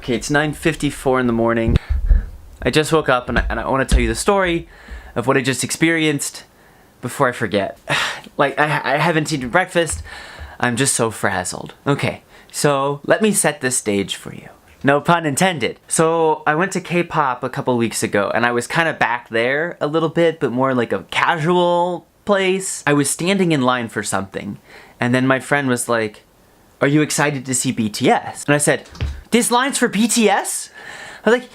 Okay, it's 9:54 in the morning. I just woke up and I want to tell you the story of what I just experienced before I forget. Like, I haven't eaten breakfast. I'm just so frazzled. Okay, so let me set the stage for you. No pun intended. So I went to K-pop a couple weeks ago and I was kind of back there a little bit, but more like a casual place. I was standing in line for something and then my friend was like, "Are you excited to see BTS?" And I said, "This line's for BTS?" I was like,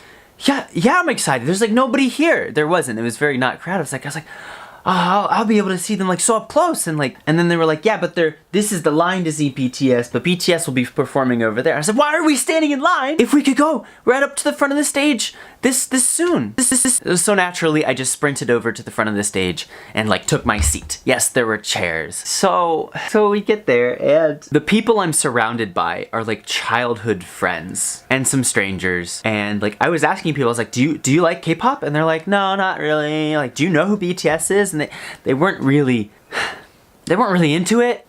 yeah, I'm excited. There's like nobody here. There wasn't. It was very not crowded. I was like, oh, I'll be able to see them like so up close. And then they were like, yeah, but this is the line to see BTS, but BTS will be performing over there. I said, why are we standing in line if we could go right up to the front of the stage this soon? So naturally, I just sprinted over to the front of the stage and like took my seat. Yes, there were chairs. So we get there and the people I'm surrounded by are like childhood friends and some strangers. And like I was asking people, I was like, do you like K-pop? And they're like, no, not really. Like, do you know who BTS is? And they weren't really into it.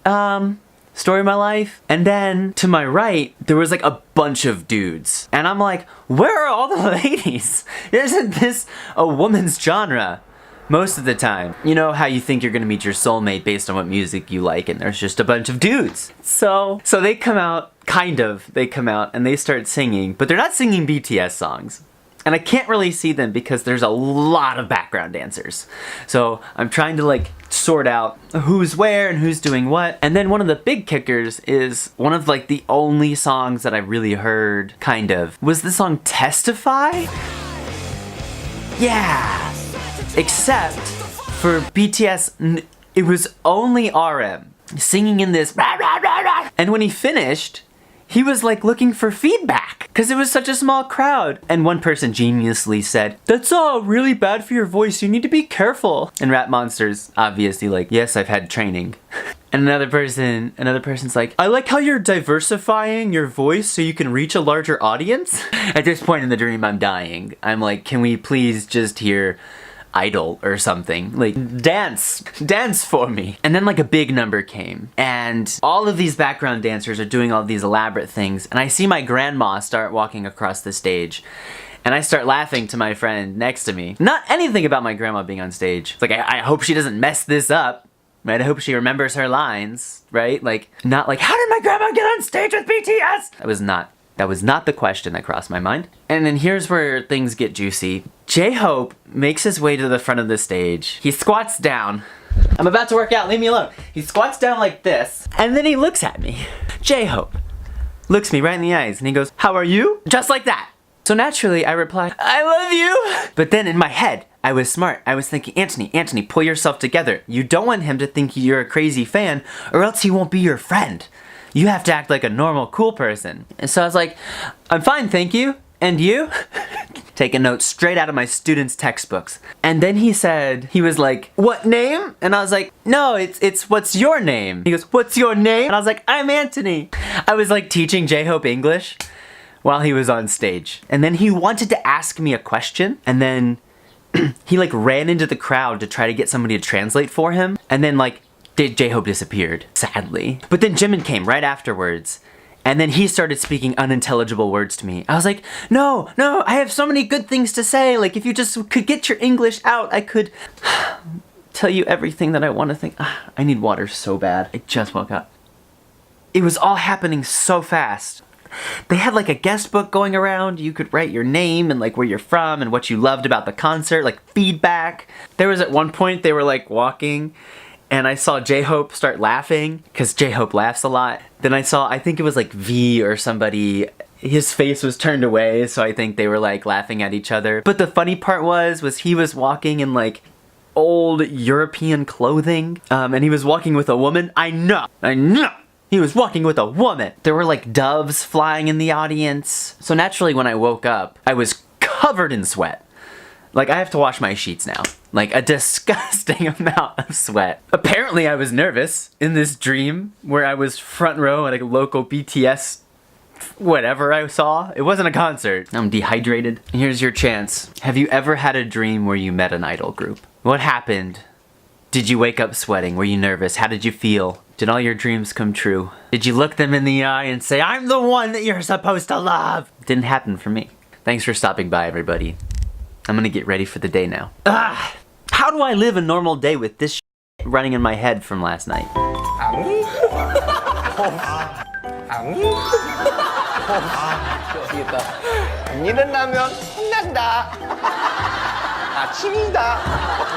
Story of my life. And then to my right, there was like a bunch of dudes. And I'm like, where are all the ladies? Isn't this a woman's genre? Most of the time. You know how you think you're gonna meet your soulmate based on what music you like, and there's just a bunch of dudes. So they come out, they come out and they start singing, but they're not singing BTS songs. And I can't really see them because there's a lot of background dancers. So I'm trying to like sort out who's where and who's doing what. And then one of the big kickers is one of like the only songs that I really heard, kind of, was the song Testify? Yeah! Except for BTS, it was only RM singing in this rah, rah, rah, rah. And when he finished, he was like looking for feedback because it was such a small crowd. And one person geniusly said, "That's all really bad for your voice. You need to be careful." And Rap Monster's obviously like, "Yes, I've had training." And another person's like, "I like how you're diversifying your voice so you can reach a larger audience." At this point in the dream, I'm dying. I'm like, can we please just hear Idol or something? Like, dance for me. And then like a big number came and all of these background dancers are doing all these elaborate things and I see my grandma start walking across the stage and I start laughing to my friend next to me. Not anything about my grandma being on stage. It's like, I hope she doesn't mess this up, right? I hope she remembers her lines, right? Like, not like, how did my grandma get on stage with BTS? That was not the question that crossed my mind. And then here's where things get juicy. J-Hope makes his way to the front of the stage. He squats down. I'm about to work out, leave me alone. He squats down like this, and then he looks at me. J-Hope looks me right in the eyes, and he goes, "How are you?" Just like that. So naturally, I replied, "I love you." But then in my head, I was smart. I was thinking, Anthony, pull yourself together. You don't want him to think you're a crazy fan, or else he won't be your friend. You have to act like a normal, cool person. And so I was like, "I'm fine, thank you. And you?" Taking notes straight out of my students' textbooks. And then he was like, "What name?" And I was like, "No, it's what's your name?" He goes, "What's your name?" And I was like, "I'm Anthony." I was like teaching J-Hope English while he was on stage. And then he wanted to ask me a question. And then he like ran into the crowd to try to get somebody to translate for him. And then like, J-Hope disappeared, sadly. But then Jimin came right afterwards. And then he started speaking unintelligible words to me. I was like, no, I have so many good things to say. Like, if you just could get your English out, I could tell you everything that I want to think. I need water so bad. I just woke up. It was all happening so fast. They had like a guest book going around. You could write your name and like where you're from and what you loved about the concert, like feedback. There was at one point they were like walking and I saw J-Hope start laughing, because J-Hope laughs a lot. Then I think it was like V or somebody, his face was turned away, so I think they were like laughing at each other. But the funny part was he was walking in like old European clothing, and he was walking with a woman. I know! He was walking with a woman! There were like doves flying in the audience. So naturally when I woke up, I was covered in sweat. Like, I have to wash my sheets now. Like, a disgusting amount of sweat. Apparently I was nervous in this dream where I was front row at a local BTS whatever I saw. It wasn't a concert. I'm dehydrated. Here's your chance. Have you ever had a dream where you met an idol group? What happened Did you wake up sweating? Were you nervous? How did you feel? Did all your dreams come true? Did you look them in the eye and say, I'm the one that you're supposed to love? Didn't happen for me. Thanks for stopping by, everybody. I'm gonna get ready for the day now. How do I live a normal day with this running in my head from last night? 안 일어나면 혼난다. 아침이다.